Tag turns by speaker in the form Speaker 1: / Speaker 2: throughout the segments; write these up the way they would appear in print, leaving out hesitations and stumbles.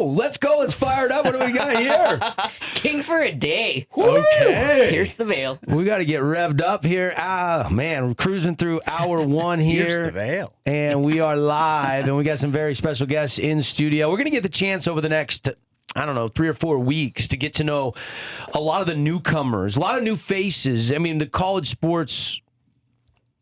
Speaker 1: Let's go. Let's fire it up. What do we got here?
Speaker 2: King for a day.
Speaker 3: Okay.
Speaker 2: Pierce the veil.
Speaker 1: We got to get revved up here. Man, we're cruising through hour one here.
Speaker 3: Pierce the veil.
Speaker 1: And we are live, and we got some very special guests in studio. We're going to get the chance over the next, 3 or 4 weeks to get to know a lot of the newcomers, a lot of new faces. I mean, the college sports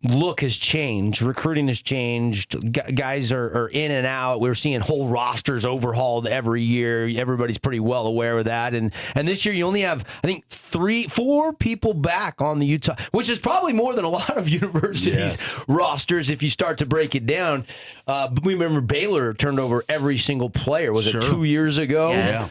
Speaker 1: look has changed. Recruiting has changed. Guys are in and out. We're seeing whole rosters overhauled every year. Everybody's pretty well aware of that. And this year you only have, I think, 4 people back on the Utah, which is probably more than a lot of universities' rosters if you start to break it down. But we remember Baylor turned over every single player. Was it 2 years ago?
Speaker 2: Yeah.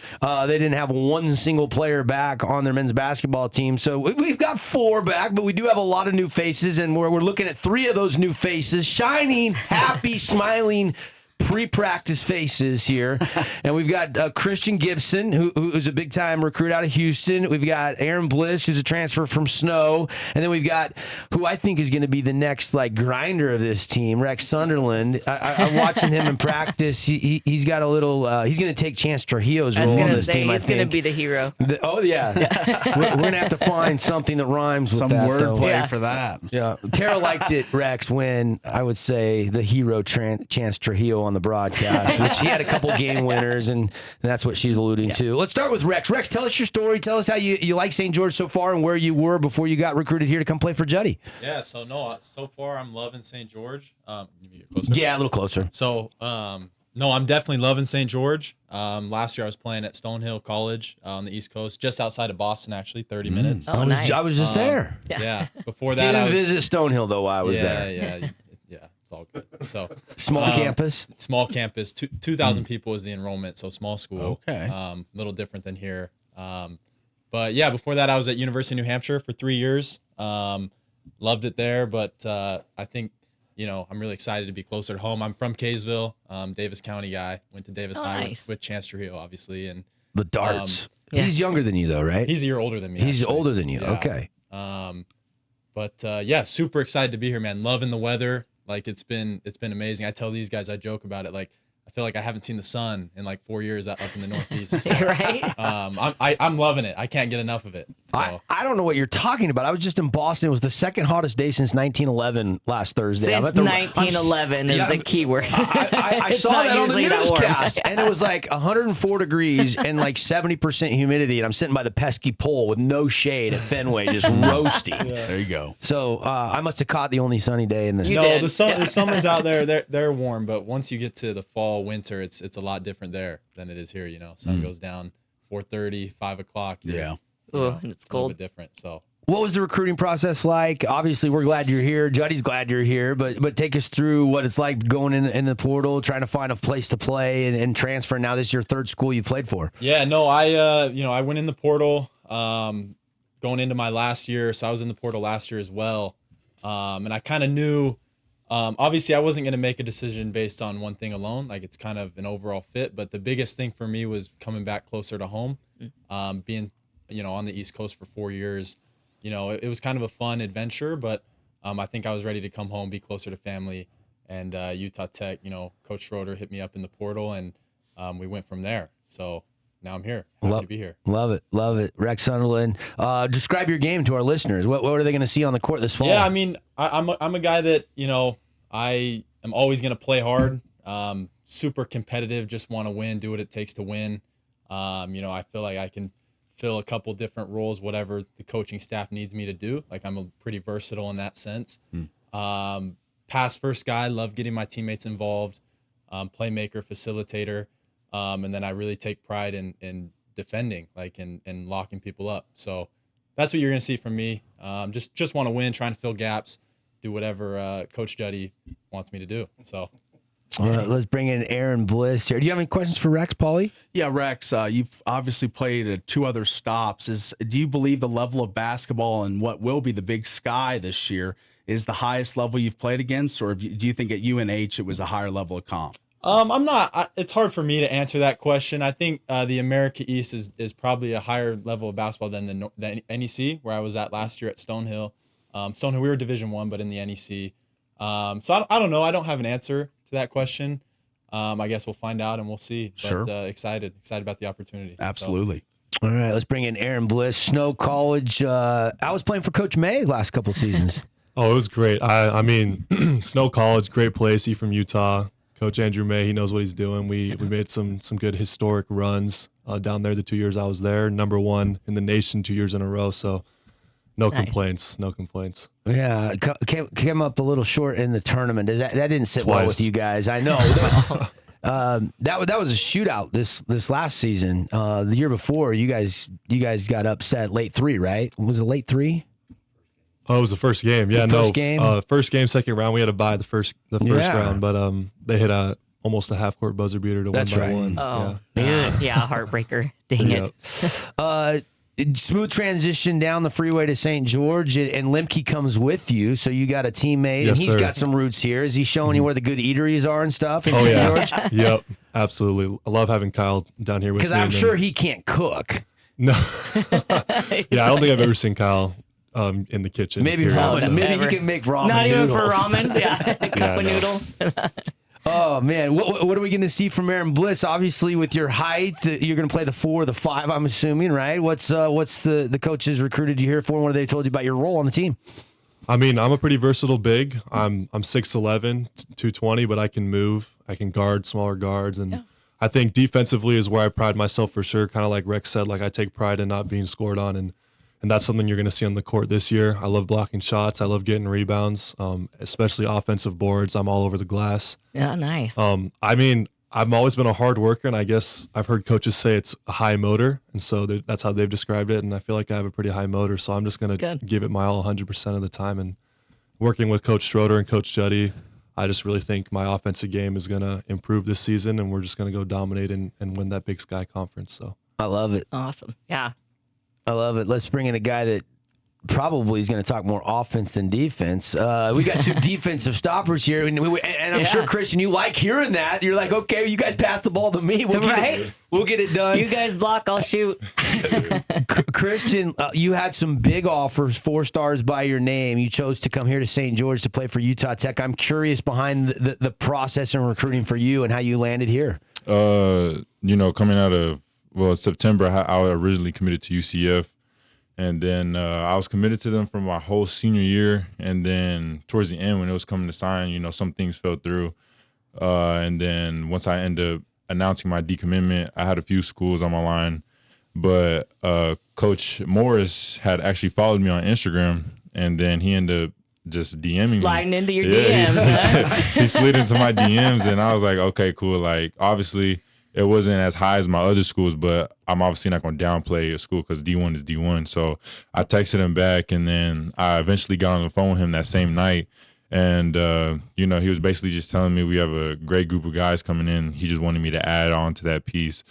Speaker 1: They didn't have one single player back on their men's basketball team. So we've got 4 back, but we do have a lot of new faces, and we're looking at 3 of those new faces, shining, happy, smiling, pre-practice faces here. And we've got Christian Gibson, who's a big-time recruit out of Houston. We've got Aaron Bliss, who's a transfer from Snow. And then we've got who I think is going to be the next grinder of this team, Rex Sunderland. I'm watching him in practice. He's got a little he's going to take Chance Trujillo's role on this team, I think.
Speaker 2: He's going to be the hero.
Speaker 1: We're going to have to find something that rhymes with
Speaker 3: Some
Speaker 1: that.
Speaker 3: wordplay for that.
Speaker 1: Yeah. Tara liked it, Rex, when I would say the hero Chance Trujillo on the broadcast, which he had a couple game winners, and that's what she's alluding to. Let's start with Rex. Rex, tell us your story. Tell us how you like St. George so far and where you were before you got recruited here to come play for Juddy.
Speaker 4: Yeah, so far I'm loving St. George. You get closer?
Speaker 1: Yeah, a little closer.
Speaker 4: So, no, I'm definitely loving St. George. Last year I was playing at Stonehill College on the East Coast, just outside of Boston, actually, 30 minutes.
Speaker 2: Oh, nice.
Speaker 1: I was just there.
Speaker 4: Yeah. Before that,
Speaker 1: Didn't visit Stonehill, though, while I was there.
Speaker 4: Yeah. It's all good. So
Speaker 1: Small campus?
Speaker 4: Small campus. 2,000 people is the enrollment, so small school.
Speaker 3: Okay.
Speaker 4: Little different than here. But yeah, before that I was at University of New Hampshire for 3 years. Loved it there, but I think, I'm really excited to be closer to home. I'm from Kaysville, Davis County guy. Went to Davis High
Speaker 2: nice.
Speaker 4: with Chance Trujillo, obviously. And
Speaker 1: The darts.
Speaker 2: Yeah.
Speaker 1: He's younger than you, though, right?
Speaker 4: he's a year older than me.
Speaker 1: He's
Speaker 4: actually.
Speaker 1: older than you.
Speaker 4: Yeah.
Speaker 1: Okay.
Speaker 4: But yeah, super excited to be here, man. Loving the weather. It's been amazing. I tell these guys, I joke about it. I feel like I haven't seen the sun in 4 years up in the Northeast. So,
Speaker 2: Right?
Speaker 4: I'm loving it. I can't get enough of it. So.
Speaker 1: I don't know what you're talking about. I was just in Boston. It was the second hottest day since 1911 last Thursday.
Speaker 2: Since 1911 is the key word.
Speaker 1: I
Speaker 2: It's
Speaker 1: saw
Speaker 2: not
Speaker 1: that on the
Speaker 2: usually that warm.
Speaker 1: newscast, and it was 104 degrees and 70% humidity, and I'm sitting by the pesky pole with no shade at Fenway, just roasting.
Speaker 3: There you go.
Speaker 1: So I must have caught the only sunny day in the.
Speaker 2: You
Speaker 4: No,
Speaker 2: did.
Speaker 4: the summers out there, they're warm, but once you get to the fall, winter, it's a lot different there than it is here. Sun goes down 4:30, 5 o'clock.
Speaker 3: Yeah.
Speaker 2: Ooh, and it's
Speaker 4: a little
Speaker 2: cold.
Speaker 4: bit different. So
Speaker 1: What was the recruiting process like? Obviously, we're glad you're here. Juddy's glad you're here, but take us through what it's like going in the portal, trying to find a place to play and transfer. Now this is your 3rd school you played for.
Speaker 4: yeah, no, I went in the portal going into my last year, so I was in the portal last year as well, and I kind of knew. Obviously, I wasn't going to make a decision based on one thing alone. It's kind of an overall fit. But the biggest thing for me was coming back closer to home, being, on the East Coast for 4 years. It was kind of a fun adventure, but I think I was ready to come home, be closer to family. And Utah Tech, Coach Schroeder hit me up in the portal, and we went from there. So now I'm here. Happy to be here.
Speaker 1: Love it. Rex Sunderland. Describe your game to our listeners. What are they going to see on the court this fall?
Speaker 4: Yeah, I mean, I'm a guy that, I am always going to play hard, super competitive, just want to win, do what it takes to win. I feel like I can fill a couple different roles, whatever the coaching staff needs me to do. I'm a pretty versatile in that sense. Pass first guy, love getting my teammates involved, playmaker, facilitator. And then I really take pride in defending, in locking people up. So that's what you're going to see from me. Just want to win, trying to fill gaps, do whatever Coach Juddy wants me to do. So
Speaker 1: let's bring in Aaron Bliss here. Do you have any questions for Rex, Paulie?
Speaker 3: Yeah, Rex, you've obviously played at 2 other stops. Do you believe the level of basketball and what will be the Big Sky this year is the highest level you've played against, or do you think at UNH it was a higher level of comp?
Speaker 4: I'm not. It's hard for me to answer that question. I think the America East is probably a higher level of basketball than the NEC, where I was at last year at Stonehill. Stonehill, we were Division I, but in the NEC. So I don't know. I don't have an answer to that question. I guess we'll find out and we'll see. But
Speaker 3: Sure.
Speaker 4: excited about the opportunity. So,
Speaker 3: Absolutely.
Speaker 1: All right, let's bring in Aaron Bliss, Snow College. I was playing for Coach May last couple seasons.
Speaker 5: Oh, it was great. I mean, Snow College, great place. He from Utah. Coach Andrew May, he knows what he's doing. We made some good historic runs down there the 2 years I was there. #1 in the nation 2 years in a row. So no
Speaker 2: Nice.
Speaker 5: complaints. No complaints.
Speaker 1: Yeah, came up a little short in the tournament. That didn't sit well with
Speaker 5: Twice.
Speaker 1: you guys. I know. That was a shootout this last season. The year before, you guys got upset late 3, right? Was it late 3?
Speaker 5: Oh, it was the first game. Yeah,
Speaker 1: First game?
Speaker 5: First game, second round. We had to buy the first
Speaker 1: Yeah.
Speaker 5: round, but they hit almost a half court buzzer beater to
Speaker 1: That's
Speaker 5: win by
Speaker 1: right.
Speaker 5: 1.
Speaker 2: Oh,
Speaker 5: Yeah.
Speaker 2: yeah, heartbreaker. Dang
Speaker 5: Yeah.
Speaker 2: it.
Speaker 1: Smooth transition down the freeway to St. George, and Limke comes with you, so you got a teammate, and
Speaker 5: Yes,
Speaker 1: he's
Speaker 5: sir.
Speaker 1: got some roots here. Is he showing you where the good eatteries are and stuff in
Speaker 5: Oh
Speaker 1: St.
Speaker 5: yeah.
Speaker 1: George?
Speaker 5: Yep. Absolutely. I love having Kyle down here with me.
Speaker 1: Because I'm
Speaker 5: and then-
Speaker 1: sure he can't cook.
Speaker 5: No. Yeah, I don't think I've ever seen Kyle in the kitchen.
Speaker 1: Maybe
Speaker 5: period,
Speaker 1: ramen.
Speaker 5: so.
Speaker 1: Maybe
Speaker 2: Ever.
Speaker 1: he can make ramen
Speaker 2: Not even
Speaker 1: noodles.
Speaker 2: for ramens. Yeah, cup of
Speaker 5: no.
Speaker 2: noodle.
Speaker 1: Oh man, what are we going to see from Aaron Bliss? Obviously, with your height, you're going to play the 4 or the 5. I'm assuming, right? What's the coaches recruited you here for? And what have they told you about your role on the team?
Speaker 5: I mean, I'm a pretty versatile big. I'm 6'11", 220, but I can move. I can guard smaller guards, and I think defensively is where I pride myself for sure. Kind of like Rex said, like I take pride in not being scored on, and that's something you're going to see on the court this year. I love blocking shots. I love getting rebounds, especially offensive boards. I'm all over the glass.
Speaker 2: Yeah, nice.
Speaker 5: I mean, I've always been a hard worker, and I guess I've heard coaches say it's a high motor, and so that's how they've described it. And I feel like I have a pretty high motor, so I'm just going to
Speaker 2: Good.
Speaker 5: give it my all 100% of the time. And working with Coach Schroeder and Coach Juddy, I just really think my offensive game is going to improve this season, and we're just going to go dominate and win that Big Sky Conference. So
Speaker 1: I love it.
Speaker 2: Awesome. Yeah.
Speaker 1: I love it. Let's bring in a guy that probably is going to talk more offense than defense. We got 2 defensive stoppers here, and I'm sure, Christian, you like hearing that. You're like, okay, you guys pass the ball to me. We'll get it done.
Speaker 2: You guys block, I'll shoot.
Speaker 1: Christian, you had some big offers, 4 stars by your name. You chose to come here to St. George to play for Utah Tech. I'm curious behind the process and recruiting for you and how you landed here.
Speaker 6: Coming out of September, I originally committed to UCF, and then I was committed to them for my whole senior year. And then towards the end, when it was coming to sign, some things fell through. And then once I ended up announcing my decommitment, I had a few schools on my line, but Coach Morris had actually followed me on Instagram, and then he ended up just DMing
Speaker 2: Sliding
Speaker 6: me.
Speaker 2: into your DMs.
Speaker 6: He slid into my DMs, and I was like, okay, cool. Like, obviously, it wasn't as high as my other schools, but I'm obviously not going to downplay a school because D1 is D1. So I texted him back, and then I eventually got on the phone with him that same night. And, he was basically just telling me we have a great group of guys coming in. He just wanted me to add on to that piece.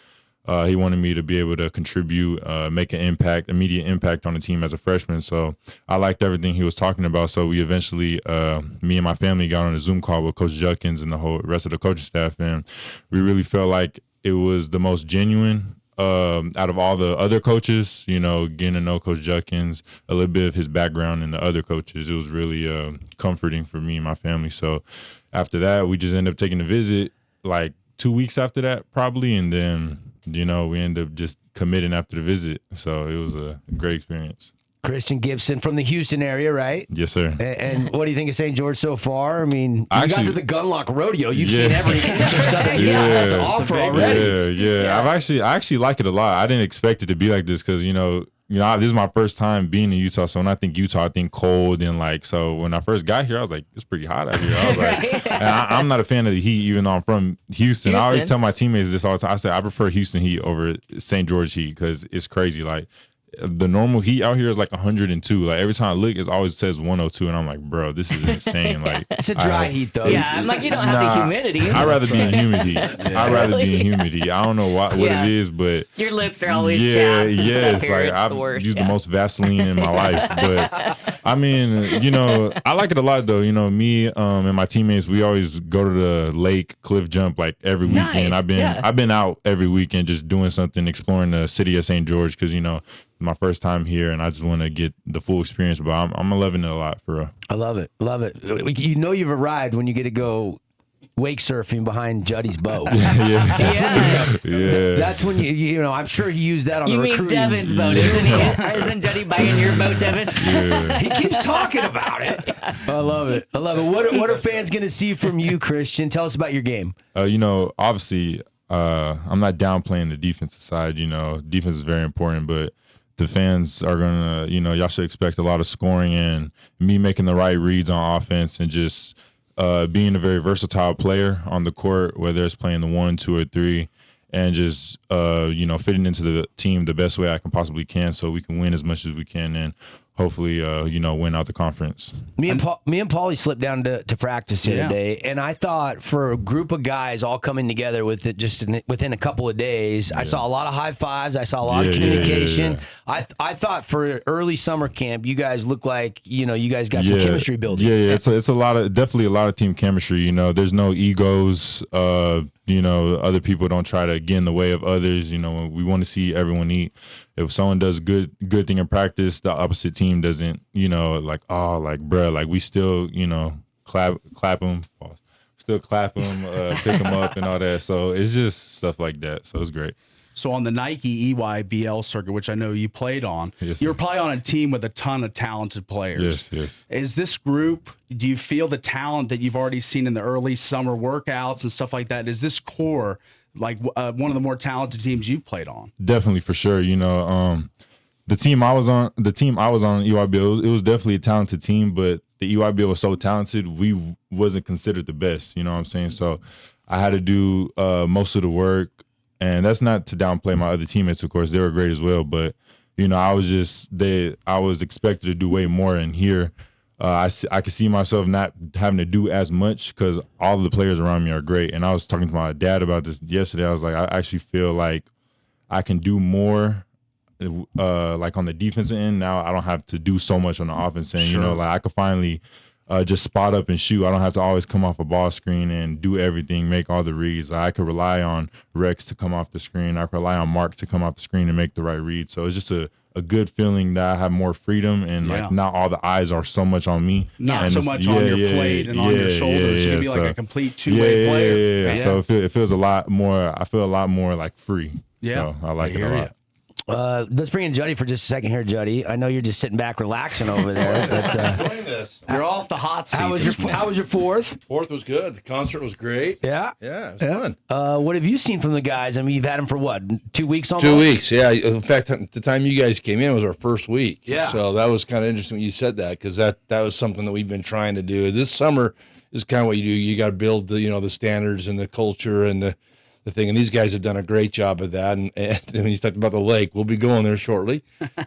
Speaker 6: He wanted me to be able to contribute, make an immediate impact on the team as a freshman. So I liked everything he was talking about. So we eventually, me and my family got on a Zoom call with Coach Judkins and the whole rest of the coaching staff. And we really felt like it was the most genuine out of all the other coaches, getting to know Coach Judkins, a little bit of his background and the other coaches. It was really comforting for me and my family. So after that, we just ended up taking a visit like 2 weeks after that probably. And then, we ended up just committing after the visit. So it was a great experience.
Speaker 1: Christian Gibson from the Houston area, right?
Speaker 6: Yes, sir.
Speaker 1: And what do you think of St. George so far? I mean, you
Speaker 6: Actually-
Speaker 1: got to the Gunlock Rodeo. You've
Speaker 6: Yeah.
Speaker 1: seen every inch of Southern Utah has to offer already.
Speaker 6: Yeah. I actually like it a lot. I didn't expect it to be like this because, this is my first time being in Utah. So when I think Utah, I think cold and so when I first got here, I was like, it's pretty hot out here. I was like, and I'm not a fan of the heat, even though I'm from Houston. I always tell my teammates this all the time. I say I prefer Houston heat over St. George heat because it's crazy. Like, the normal heat out here is like 102. Like every time I look, it always says 102, and I'm like, bro, this is insane. Like
Speaker 1: It's a dry heat, though.
Speaker 2: Yeah, I'm like, you don't have the humidity.
Speaker 6: I'd rather be in humid heat. I'd rather be in humid heat. I don't know what it is, but
Speaker 2: Your lips are always
Speaker 6: yeah,
Speaker 2: chapped and
Speaker 6: yes.
Speaker 2: stuff here.
Speaker 6: Like
Speaker 2: It's
Speaker 6: I've
Speaker 2: the worst.
Speaker 6: used the most Vaseline in my life, but I mean, I like it a lot though. Me and my teammates, we always go to the lake, cliff jump like every weekend.
Speaker 2: Nice,
Speaker 6: I've been out every weekend just doing something, exploring the city of St. George because my first time here, and I just want to get the full experience. But I'm loving it a lot for real.
Speaker 1: I love it. Love it. You've arrived when you get to go wake surfing behind Juddy's boat.
Speaker 2: Yeah.
Speaker 6: Yeah.
Speaker 1: That's when you know. I'm sure he used that on
Speaker 2: You
Speaker 1: the
Speaker 2: mean
Speaker 1: recruiting.
Speaker 2: Devin's boat, isn't he? Isn't Juddy buying your boat, Devin?
Speaker 6: Yeah.
Speaker 1: He keeps talking about it. I love it. I love it. What are fans going to see from you, Christian? Tell us about your game.
Speaker 6: Obviously, I'm not downplaying the defensive side. Defense is very important, but the fans are gonna, y'all should expect a lot of scoring and me making the right reads on offense and just being a very versatile player on the court, whether it's playing the 1, 2, or 3, and just fitting into the team the best way I can possibly can, so we can win as much as we can and hopefully win out the conference.
Speaker 1: Me and Paulie slipped down to practice the other day, and I thought for a group of guys all coming together with it within a couple of days, I saw a lot of high fives. I saw a lot of communication. I thought for early summer camp, you guys look like you guys got some chemistry building.
Speaker 6: Yeah. It's definitely a lot of team chemistry. There's no egos. Other people don't try to get in the way of others. We want to see everyone eat. If someone does good thing in practice, the opposite team doesn't, we still, clap them, still clap them, pick them up and all that. So it's just stuff like that. So it's great.
Speaker 3: So on the Nike EYBL circuit, which I know you played on,
Speaker 6: Yes,
Speaker 3: you were
Speaker 6: sir.
Speaker 3: probably on a team with a ton of talented players.
Speaker 6: Yes.
Speaker 3: Is this group, do you feel the talent that you've already seen in the early summer workouts and stuff like that? Is this core like one of the more talented teams you've played on?
Speaker 6: Definitely, for sure. The team I was on EYBL, it was definitely a talented team, but the EYBL was so talented, we wasn't considered the best. You know what I'm saying? So I had to do most of the work, and that's not to downplay my other teammates. Of course, they were great as well, but I was expected to do way more. And here, I could see myself not having to do as much because all of the players around me are great. And I was talking to my dad about this yesterday. I was like, I actually feel like I can do more, like on the defensive end. Now I don't have to do so much on the offense end.
Speaker 3: Sure.
Speaker 6: I could finally just spot up and shoot. I don't have to always come off a ball screen and do everything, make all the reads. I could rely on Rex to come off the screen. I could rely on Mark to come off the screen and make the right read. So it's just a good feeling that I have more freedom and like not all the eyes are so much on me.
Speaker 3: Not
Speaker 6: And
Speaker 3: so
Speaker 6: it's-
Speaker 3: much on your plate and on your shoulders. You can be like a complete two-way player.
Speaker 6: Yeah. So it feels a lot more. I feel a lot more like free.
Speaker 3: Yeah.
Speaker 6: So I like it a
Speaker 3: hear
Speaker 6: lot.
Speaker 3: ya.
Speaker 1: Let's bring in Juddy for just a second here, Juddy. I know you're just sitting back relaxing over there, but
Speaker 3: You're off the hot seat.
Speaker 1: how was your fourth?
Speaker 7: Fourth was good. The concert was great.
Speaker 1: Yeah.
Speaker 7: Yeah, it was fun.
Speaker 1: What have you seen from the guys? I mean, you've had them for what, 2 weeks almost?
Speaker 7: 2 weeks, yeah. In fact, the time you guys came in was our first week.
Speaker 1: Yeah.
Speaker 7: So that was kind of interesting when you said that because that was something that we've been trying to do. This summer is kind of what you do. You got to build the standards and the culture and the thing. And these guys have done a great job of that. And when you talked about the lake, we'll be going there shortly.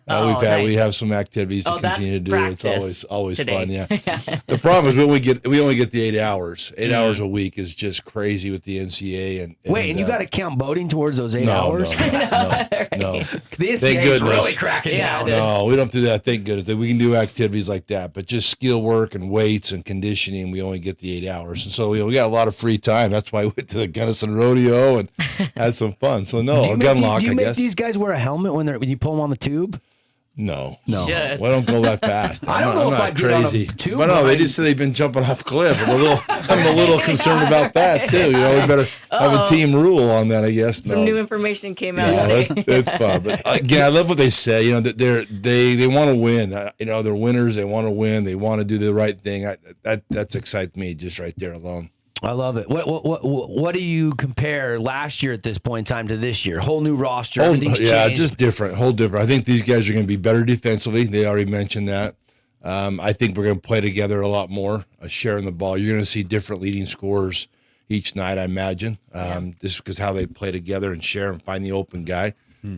Speaker 2: Nice.
Speaker 7: We have some activities to
Speaker 2: Oh, that's
Speaker 7: continue to do.
Speaker 2: practice
Speaker 7: It's always
Speaker 2: today.
Speaker 7: fun. Yeah. The problem is we only get the 8 hours. 8 hours a week is just crazy with the NCAA. And
Speaker 1: Wait, and you got to count boating towards those 8
Speaker 7: no,
Speaker 1: hours?
Speaker 7: no.
Speaker 1: The
Speaker 7: Thank
Speaker 1: NCAA is really
Speaker 7: goodness.
Speaker 1: cracking
Speaker 2: Yeah,
Speaker 1: down.
Speaker 2: it is.
Speaker 7: No, we don't do that. Thank goodness. We can do activities like that, but just skill work and weights and conditioning, we only get the 8 hours. And so we got a lot of free time. That's why we went to the Gunnison Rodeo and had some fun. So no,
Speaker 1: Do you
Speaker 7: gun
Speaker 1: make,
Speaker 7: lock,
Speaker 1: do you
Speaker 7: I
Speaker 1: make
Speaker 7: guess.
Speaker 1: these guys wear a helmet when you pull them on the tube?
Speaker 7: No.
Speaker 2: Should.
Speaker 7: Well, I don't go that fast.
Speaker 1: I don't know
Speaker 7: I'm
Speaker 1: if
Speaker 7: not
Speaker 1: I'd get on a
Speaker 7: crazy.
Speaker 1: tube,
Speaker 7: But no,
Speaker 1: but
Speaker 7: they
Speaker 1: I-
Speaker 7: just said they've been jumping off cliffs. I'm a little concerned about that too. We better have a team rule on that, I guess.
Speaker 2: Some new information came out
Speaker 7: Yeah,
Speaker 2: today.
Speaker 7: that's fun. But again, I love what they say. That they want to win. They're winners. They want to win. They want to do the right thing. That excites me just right there alone.
Speaker 1: I love it. What do you compare last year at this point in time to this year? Whole new roster. Everything's
Speaker 7: yeah,
Speaker 1: changed.
Speaker 7: just different, whole different. I think these guys are going to be better defensively. They already mentioned that. I think we're going to play together a lot more, sharing the ball. You're going to see different leading scorers each night, I imagine, just because how they play together and share and find the open guy.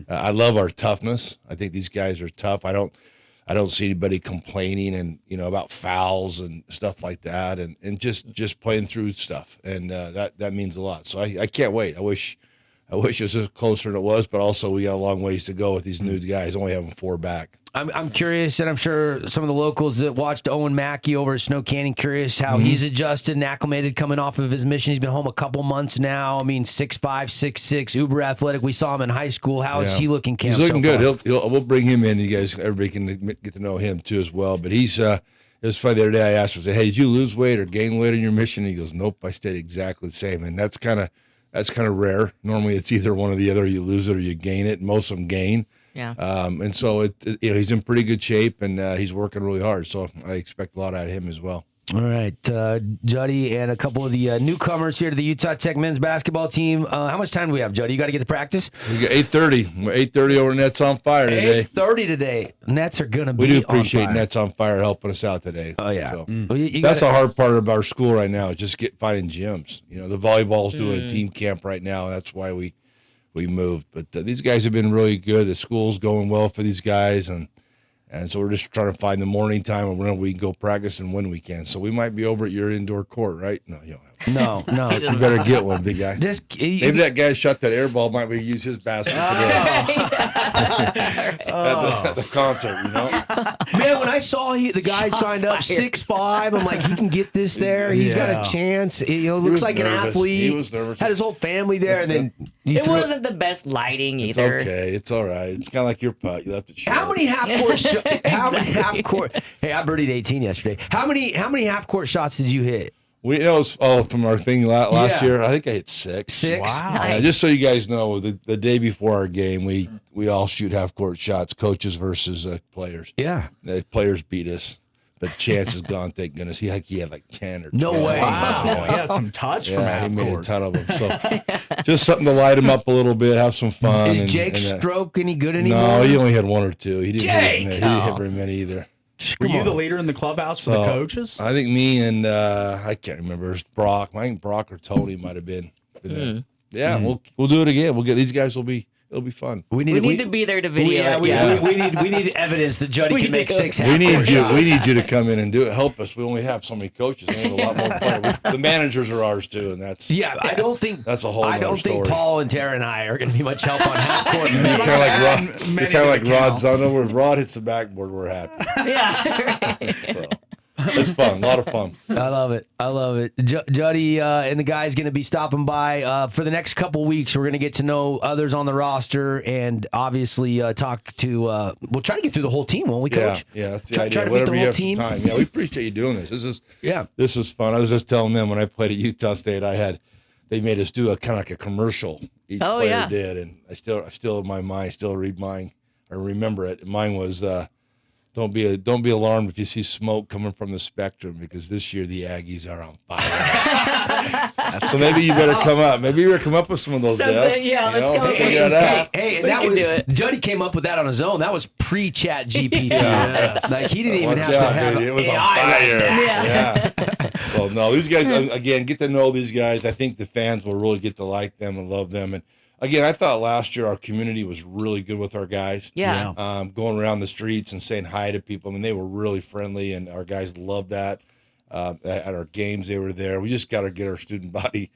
Speaker 7: I love our toughness. I think these guys are tough. I don't see anybody complaining and about fouls and stuff like that, and just playing through stuff, and that means a lot. So I can't wait. I wish it was closer than it was, but also we got a long ways to go with these new guys. Only having 4 back.
Speaker 1: I'm curious, and I'm sure some of the locals that watched Owen Mackey over at Snow Canyon, curious how he's adjusted and acclimated coming off of his mission. He's been home a couple months now. I mean, 6'5", 6'6", uber athletic. We saw him in high school. How is he looking, Cam?
Speaker 7: He's looking
Speaker 1: so
Speaker 7: good.
Speaker 1: far?
Speaker 7: We'll bring him in. You guys, everybody can get to know him too as well. But he's It was funny the other day. I asked him, I said, "Hey, did you lose weight or gain weight on your mission?" And he goes, "Nope, I stayed exactly the same." And that's kind of rare. Normally, it's either one or the other. You lose it or you gain it. Most of them gain.
Speaker 2: Yeah.
Speaker 7: And so he's in pretty good shape, and he's working really hard. So I expect a lot out of him as well.
Speaker 1: All right, Juddy, and a couple of the newcomers here to the Utah Tech men's basketball team. How much time do we have, Juddy? You got to get to practice?
Speaker 7: We got 8:30. We're 8:30 over Nets on Fire today.
Speaker 1: 8:30 today. Nets are going to be
Speaker 7: We do
Speaker 1: on
Speaker 7: appreciate
Speaker 1: fire.
Speaker 7: Nets on Fire helping us out today.
Speaker 1: Oh, yeah.
Speaker 7: So,
Speaker 1: Well, you
Speaker 7: that's
Speaker 1: gotta-
Speaker 7: the hard part of our school right now, is just finding gyms. You know, the volleyball's doing a team camp right now. That's why we moved. But these guys have been really good. The school's going well for these guys, and so we're just trying to find the morning time and when we can go practice and when we can. So we might be over at your indoor court, right? No, you don't have
Speaker 1: No.
Speaker 7: You better get one, big guy. Maybe that guy shot that air ball. Might we use his basket today at the concert? You know,
Speaker 1: Man, when I saw the guy
Speaker 2: Shots
Speaker 1: signed up
Speaker 2: fired.
Speaker 1: 6'5", I'm like, he can get this there. He's got a chance. Looks
Speaker 7: was
Speaker 1: like
Speaker 7: nervous.
Speaker 1: an athlete.
Speaker 7: He was nervous.
Speaker 1: Had his whole family there, and then
Speaker 2: It wasn't the best lighting
Speaker 7: it's
Speaker 2: either.
Speaker 7: okay. It's all right. It's kind of like your putt. You left it short.
Speaker 1: How many half court? How many
Speaker 2: Exactly.
Speaker 1: half court? Hey, I birdied 18 yesterday. How many half court shots did you hit?
Speaker 7: It was from our thing last
Speaker 1: Yeah.
Speaker 7: year. I think I hit 6.
Speaker 1: 6.
Speaker 3: Wow.
Speaker 2: Nice.
Speaker 7: Just so you guys know, the day before our game, we all shoot half court shots, coaches versus players.
Speaker 1: Yeah.
Speaker 7: The players beat us, but Chance is gone. Thank goodness. He had like 10 or 12.
Speaker 1: No way.
Speaker 3: Wow.
Speaker 7: Yeah.
Speaker 3: He had some touch from
Speaker 7: Yeah, he
Speaker 3: half
Speaker 7: made a
Speaker 3: court.
Speaker 7: ton of them. So just something to light him up a little bit, have some fun.
Speaker 1: Is Jake's
Speaker 7: and,
Speaker 1: stroke any good anymore?
Speaker 7: No, he only had 1 or 2. He didn't hit as
Speaker 1: Jake!
Speaker 7: many. He didn't hit very many either.
Speaker 3: Were you the leader in the clubhouse for the coaches?
Speaker 7: I think me and I can't remember. It was Brock. I think Brock or Tony might have been. Yeah, we'll do it again. We'll get these guys. It'll be fun.
Speaker 2: We need to be there to video it.
Speaker 1: We need evidence that Juddy
Speaker 2: We
Speaker 1: can make
Speaker 2: do.
Speaker 1: 6 half
Speaker 7: We need
Speaker 1: court
Speaker 7: you.
Speaker 1: shots.
Speaker 7: We need you to come in and do it. Help us. We only have so many coaches. We have a lot more players. The managers are ours too, and that's
Speaker 1: Yeah, I don't think
Speaker 7: That's a whole
Speaker 1: I don't
Speaker 7: nother
Speaker 1: think
Speaker 7: story.
Speaker 1: Paul and Tara and I are going to be much help on half court.
Speaker 7: You're
Speaker 1: minutes.
Speaker 7: kind of like Rod.
Speaker 3: Many
Speaker 7: You're kind of like
Speaker 3: to
Speaker 7: Rod
Speaker 3: count.
Speaker 7: Zono. When Rod hits the backboard, we're happy.
Speaker 2: Yeah.
Speaker 7: So it's fun. A lot of fun.
Speaker 1: I love it. Juddy and the guys going to be stopping by for the next couple weeks. We're going to get to know others on the roster and obviously talk to. We'll try to get through the whole team, won't we, Coach?
Speaker 7: Yeah, that's the
Speaker 1: Try
Speaker 7: idea.
Speaker 1: to beat
Speaker 7: Whatever
Speaker 1: the
Speaker 7: you
Speaker 1: whole
Speaker 7: have
Speaker 1: team.
Speaker 7: some time. Yeah, we appreciate you doing this. This is fun. I was just telling them when I played at Utah State, they made us do a kind of like a commercial. Each
Speaker 2: Oh,
Speaker 7: player
Speaker 2: yeah.
Speaker 7: did, and I still in my mind, still read mine. I remember it. Mine was don't be alarmed if you see smoke coming from the spectrum, because this year the Aggies are on fire. So maybe you better come up. Maybe you better come up with some of those.
Speaker 2: Something,
Speaker 7: Dev.
Speaker 2: yeah,
Speaker 7: You
Speaker 2: let's
Speaker 7: know,
Speaker 2: come up with
Speaker 7: figure
Speaker 2: some
Speaker 7: it out.
Speaker 2: stuff.
Speaker 1: Hey, and
Speaker 2: We
Speaker 1: that
Speaker 2: can
Speaker 1: was
Speaker 2: do it.
Speaker 1: Juddy came up with that on his own. That was pre-chat GPT.
Speaker 3: Yes.
Speaker 1: Like he didn't even
Speaker 7: Watch
Speaker 1: have to
Speaker 7: out,
Speaker 1: have
Speaker 7: dude. It was on
Speaker 1: AI like
Speaker 7: fire.
Speaker 1: that.
Speaker 7: Yeah. So no, these guys again, get to know these guys. I think the fans will really get to like them and love them. And again, I thought last year our community was really good with our guys.
Speaker 2: Yeah.
Speaker 7: Going around the streets and saying hi to people. I mean, they were really friendly, and our guys loved that. At our games, they were there. We just got to get our student body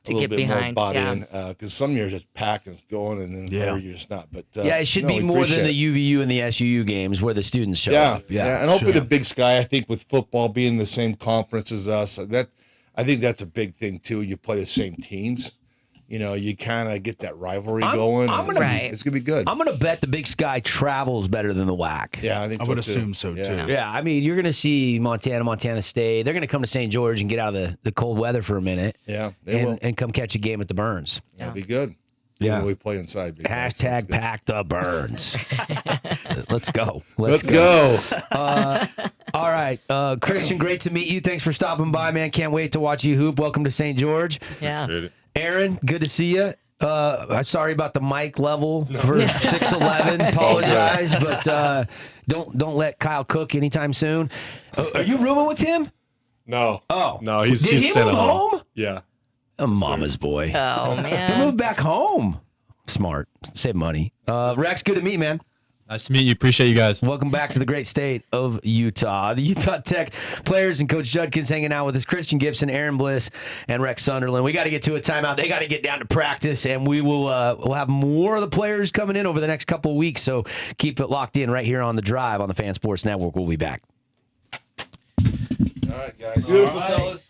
Speaker 2: To
Speaker 7: a little
Speaker 2: get
Speaker 7: bit more
Speaker 2: behind,
Speaker 7: bought
Speaker 2: yeah.
Speaker 7: in, because some years it's packed and it's going, and then other years not. But
Speaker 1: Yeah, it should
Speaker 7: no,
Speaker 1: be
Speaker 7: we
Speaker 1: more than
Speaker 7: appreciate
Speaker 1: the
Speaker 7: it.
Speaker 1: UVU and the SUU games where the students show
Speaker 7: Yeah,
Speaker 1: up.
Speaker 7: yeah, and hopefully the Big Sky. I think with football being in the same conference as us, I think that's a big thing too. You play the same teams, you kind of get that rivalry going.
Speaker 1: I'm
Speaker 7: and
Speaker 1: gonna-
Speaker 7: it's gonna be good.
Speaker 1: I'm going to bet the Big Sky travels better than the WAC.
Speaker 7: Yeah, I think
Speaker 3: I
Speaker 7: so
Speaker 3: would
Speaker 7: too.
Speaker 3: assume so
Speaker 7: Yeah.
Speaker 3: too.
Speaker 1: Yeah, I mean, you're going to see Montana State. They're going to come to St. George and get out of the cold weather for a minute.
Speaker 7: Yeah, they will.
Speaker 1: And come catch a game at the Burns.
Speaker 7: That'd be good.
Speaker 1: Yeah.
Speaker 7: We play inside. Big guys, so it's
Speaker 1: Hashtag
Speaker 7: good.
Speaker 1: pack the Burns. Let's go.
Speaker 7: Let's go.
Speaker 1: All right. Christian, great to meet you. Thanks for stopping by, man. Can't wait to watch you hoop. Welcome to St. George.
Speaker 2: Yeah.
Speaker 6: Appreciate it.
Speaker 1: Aaron, good to see you. I'm sorry about the mic level for 6'11". Apologize, but don't let Kyle cook anytime soon. Are you rooming with him?
Speaker 5: No.
Speaker 1: Oh.
Speaker 5: No, he's
Speaker 1: Did he
Speaker 5: staying
Speaker 1: move
Speaker 5: at
Speaker 1: home?
Speaker 5: Yeah.
Speaker 1: A mama's boy.
Speaker 2: Oh
Speaker 1: He
Speaker 2: man.
Speaker 1: moved back home. Smart. Save money. Rex, good to meet you, man.
Speaker 4: Nice to meet you. Appreciate you guys.
Speaker 1: Welcome back to the great state of Utah. The Utah Tech players and Coach Judkins hanging out with us. Christian Gibson, Aaron Bliss, and Rex Sunderland. We got to get to a timeout. They got to get down to practice, and we will we'll have more of the players coming in over the next couple of weeks. So keep it locked in right here on the Drive on the Fan Sports Network. We'll be back.
Speaker 7: All right, guys.
Speaker 1: Beautiful fellas.